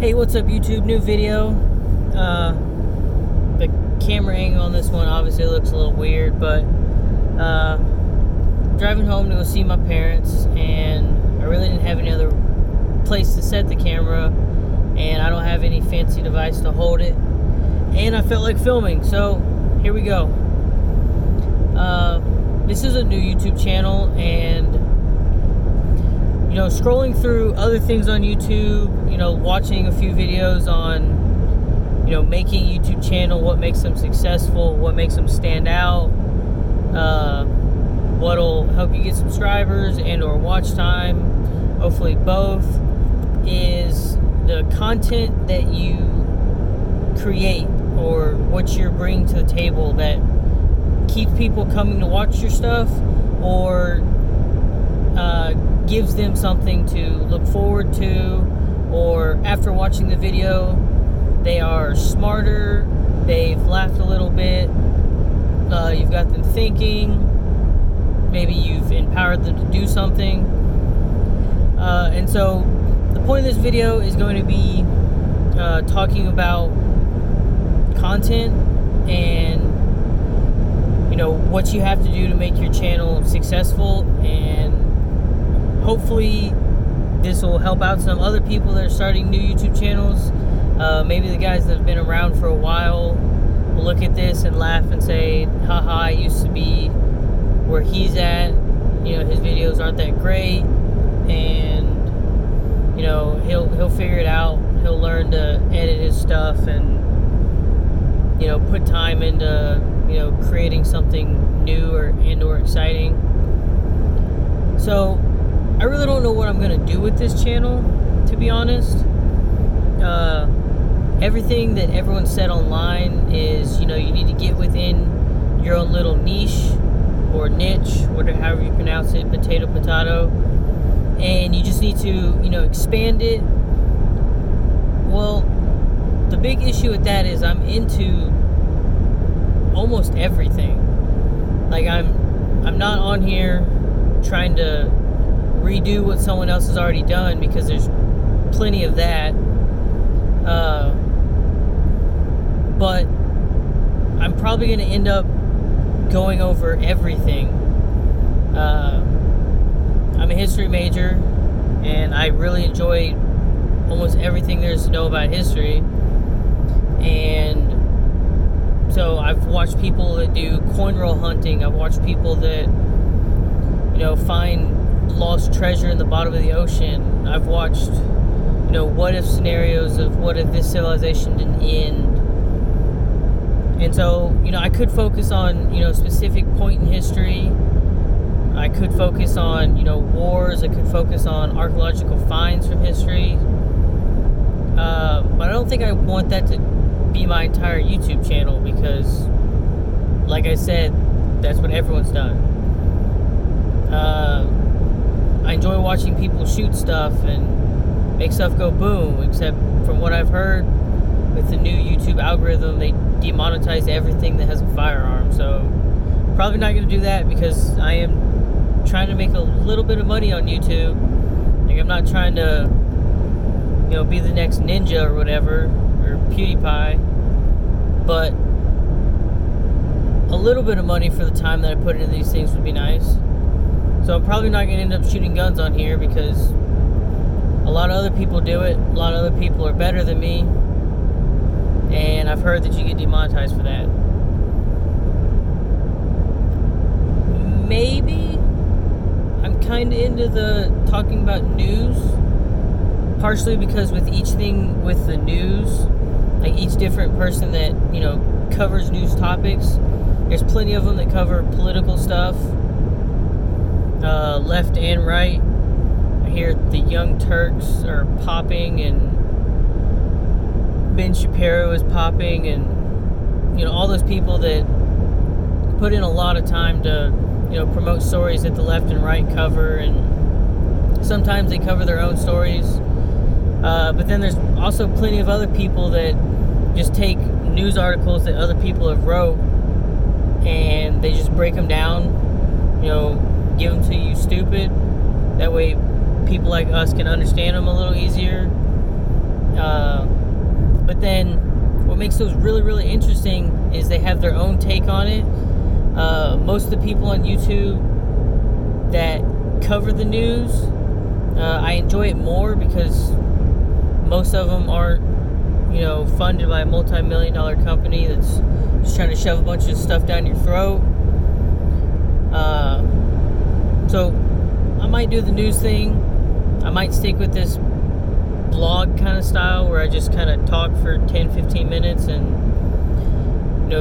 Hey, what's up YouTube? New video. The camera angle on this one obviously looks a little weird, but driving home to go see my parents, and I really didn't have any other place to set the camera, and I don't have any fancy device to hold it, and I felt like filming, so here we go. This is a new YouTube channel, and scrolling through other things on YouTube, watching a few videos on, making a YouTube channel, what makes them successful, what makes them stand out, what'll help you get subscribers and or watch time, hopefully both, is the content that you create or what you're bringing to the table that keeps people coming to watch your stuff, or gives them something to look forward to, or after watching the video they are smarter, they've laughed a little bit, you've got them thinking, maybe you've empowered them to do something, and so the point of this video is going to be talking about content and what you have to do to make your channel successful, and hopefully this will help out some other people that are starting new YouTube channels. Maybe the guys that have been around for a while will look at this and laugh and say, haha, I used to be where he's at, his videos aren't that great, and he'll figure it out, he'll learn to edit his stuff and put time into creating something new or exciting. So I really don't know what I'm gonna do with this channel, to be honest. Everything that everyone said online is, you need to get within your own little niche or niche, whatever, however you pronounce it, potato, and you just need to, expand it. Well, the big issue with that is I'm into almost everything. Like I'm not on here trying to redo what someone else has already done, because there's plenty of that, but I'm probably going to end up going over everything. I'm a history major, and I really enjoy almost everything there is to know about history, and so I've watched people that do coin roll hunting, I've watched people that find lost treasure in the bottom of the ocean. I've watched, what if scenarios of what if this civilization didn't end. And so, I could focus on, a specific point in history. I could focus on, wars. I could focus on archaeological finds from history. But I don't think I want that to be my entire YouTube channel, because, like I said, that's what everyone's done. I enjoy watching people shoot stuff and make stuff go boom, except from what I've heard, with the new YouTube algorithm, they demonetize everything that has a firearm. So probably not going to do that, because I am trying to make a little bit of money on YouTube. Like, I'm not trying to be the next Ninja or whatever, or PewDiePie, but a little bit of money for the time that I put into these things would be nice. So I'm probably not going to end up shooting guns on here, because a lot of other people do it. A lot of other people are better than me, and I've heard that you get demonetized for that. Maybe I'm kind of into the talking about news, partially because with each thing with the news, like each different person that covers news topics, there's plenty of them that cover political stuff, left and right. I hear the Young Turks are popping, and Ben Shapiro is popping, and all those people that put in a lot of time to promote stories that the left and right cover, and sometimes they cover their own stories, but then there's also plenty of other people that just take news articles that other people have wrote, and they just break them down, give them to you stupid. That way people like us can understand them a little easier. makes those really, really interesting is they have their own take on it. Most of the people on YouTube that cover the news, I enjoy it more because most of them aren't, funded by a multi-million-dollar company that's just trying to shove a bunch of stuff down your throat. So I might do the news thing. I might stick with this blog kind of style where I just kind of talk for 10-15 minutes and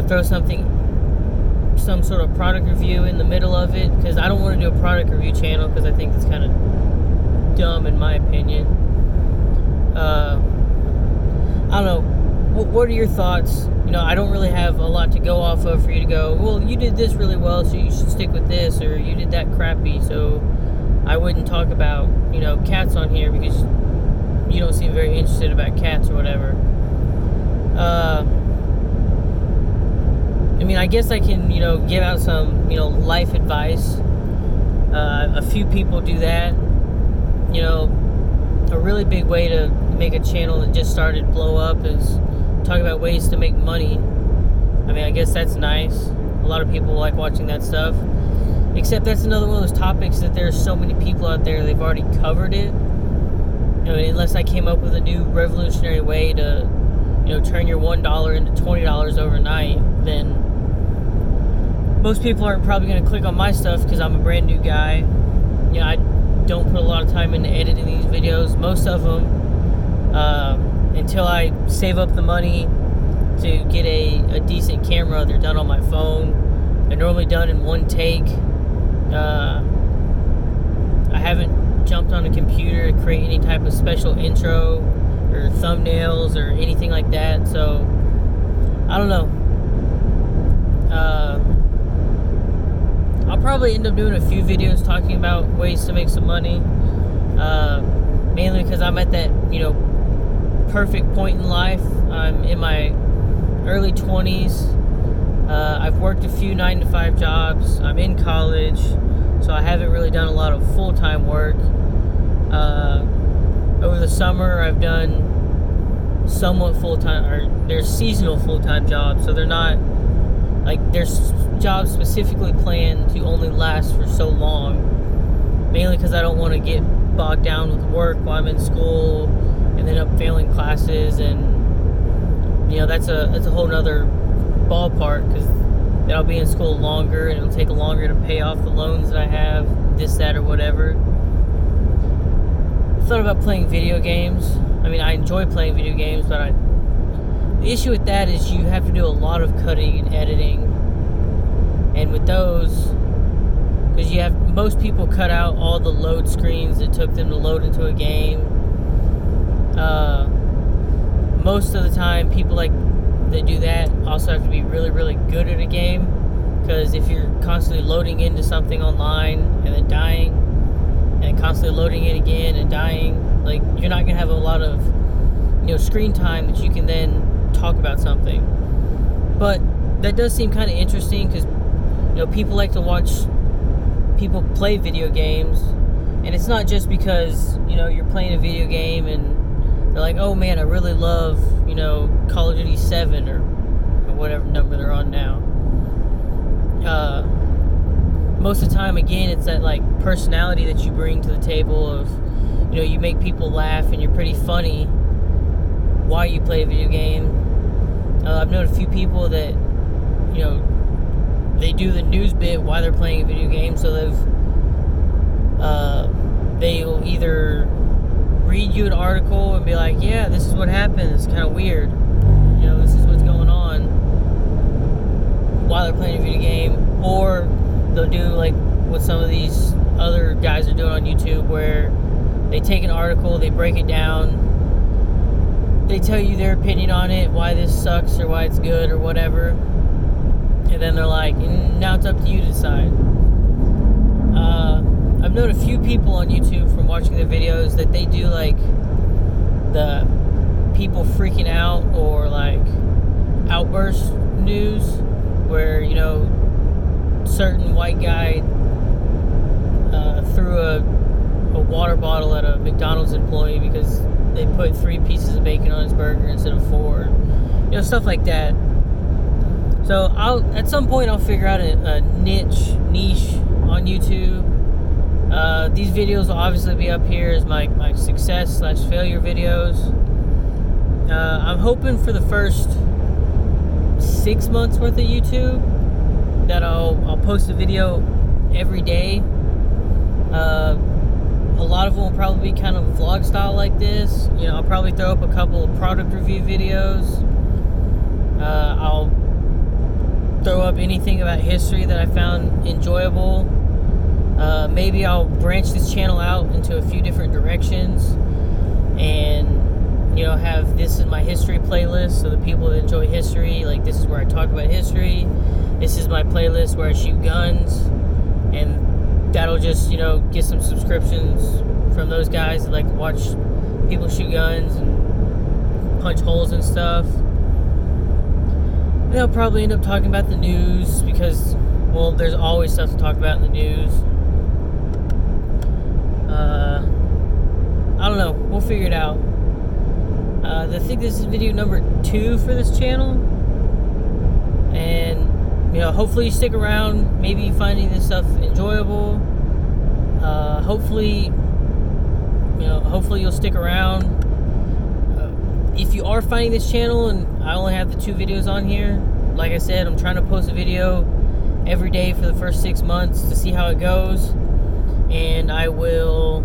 throw some sort of product review in the middle of it, because I don't want to do a product review channel because I think it's kind of dumb in my opinion. I don't know, what are your thoughts? I don't really have a lot to go off of for you to go, well, you did this really well, so you should stick with this, or you did that crappy, so I wouldn't talk about cats on here because you don't seem very interested about cats or whatever. I guess I can give out some life advice. A few people do that. A really big way to make a channel that just started blow up is talk about ways to make money. I guess that's nice. A lot of people like watching that stuff, except that's another one of those topics that there's so many people out there, they've already covered it. Unless I came up with a new revolutionary way to turn your $1 into $20 overnight, then most people aren't probably going to click on my stuff because I'm a brand new guy. I don't put a lot of time into editing these videos. Most of them, until I save up the money to get a decent camera, they're done on my phone. They're normally done in one take. I haven't jumped on a computer to create any type of special intro or thumbnails or anything like that, so I don't know. I'll probably end up doing a few videos talking about ways to make some money, mainly because I'm at that perfect point in life. I'm in my early 20s. I've worked a few 9-to-5 jobs. I'm in college, so I haven't really done a lot of full-time work. Over the summer, I've done somewhat full-time, or there's seasonal full-time jobs, so they're not, there's jobs specifically planned to only last for so long, mainly because I don't want to get bogged down with work while I'm in school and end up failing classes, and that's a whole nother ballpark, because then I'll be in school longer and it'll take longer to pay off the loans that I have, this, that, or whatever. I thought about playing video games. I enjoy playing video games, but the issue with that is you have to do a lot of cutting and editing, and with those, because most people cut out all the load screens it took them to load into a game. Most of the time, people that do that also have to be really, really good at a game, because if you're constantly loading into something online and then dying, and constantly loading it again and dying, you're not gonna have a lot of screen time that you can then talk about something. But that does seem kind of interesting, because people like to watch people play video games, and it's not just because you're playing a video game and they're like, oh man, I really love Call of Duty 7 or whatever number they're on now. Most of the time, again, it's that personality that you bring to the table of you make people laugh and you're pretty funny while you play a video game. I've known a few people that they do the news bit while they're playing a video game, so they'll either read you an article and be like, yeah, this is what happened, it's kind of weird, this is what's going on, while they're playing a video game, or they'll do what some of these other guys are doing on YouTube, where they take an article, they break it down, they tell you their opinion on it, why this sucks or why it's good or whatever, and then they're like, now it's up to you to decide. I've known a few people on YouTube from watching their videos that they do the people freaking out or outburst news, where certain white guy threw a water bottle at a McDonald's employee because they put 3 pieces of bacon on his burger instead of 4. stuff like that. So at some point I'll figure out a niche on YouTube. These videos will obviously be up here as my success/failure videos. I'm hoping for the first 6 months worth of YouTube that I'll post a video every day. A lot of them will probably be kind of vlog style like this. I'll probably throw up a couple of product review videos. I'll throw up anything about history that I found enjoyable. Maybe I'll branch this channel out into a few different directions and have this in my history playlist, so the people that enjoy history, like, this is where I talk about history. This is my playlist where I shoot guns, and that'll just get some subscriptions from those guys that like to watch people shoot guns and punch holes and stuff. And I'll probably end up talking about the news because, well, there's always stuff to talk about in the news. I don't know. We'll figure it out. I think this is video number 2 for this channel. And, hopefully you stick around. Maybe you finding this stuff enjoyable. Hopefully you'll stick around. If you are finding this channel and I only have the 2 videos on here, like I said, I'm trying to post a video every day for the first 6 months to see how it goes. And I will,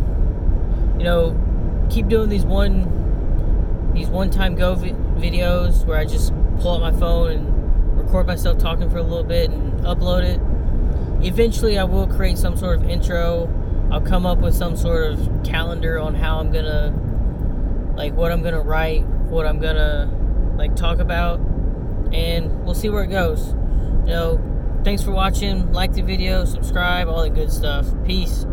keep doing these one-time go videos where I just pull out my phone and record myself talking for a little bit and upload it. Eventually I will create some sort of intro. I'll come up with some sort of calendar on how I'm gonna, like, what I'm gonna write, what I'm gonna, like, talk about, and we'll see where it goes. Thanks for watching. Like the video, subscribe, all that good stuff. Peace.